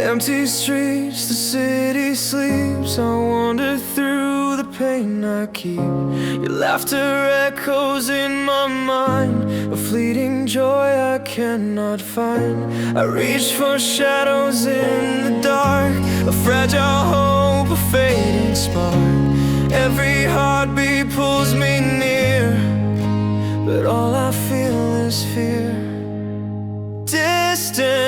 Empty streets, the city sleeps. I wander through the pain I keep. Your laughter echoes in my mind, a fleeting joy I cannot find. I reach for shadows in the dark, a fragile hope, a fading spark. Every heartbeat pulls me near, but all I feel is fear. Distant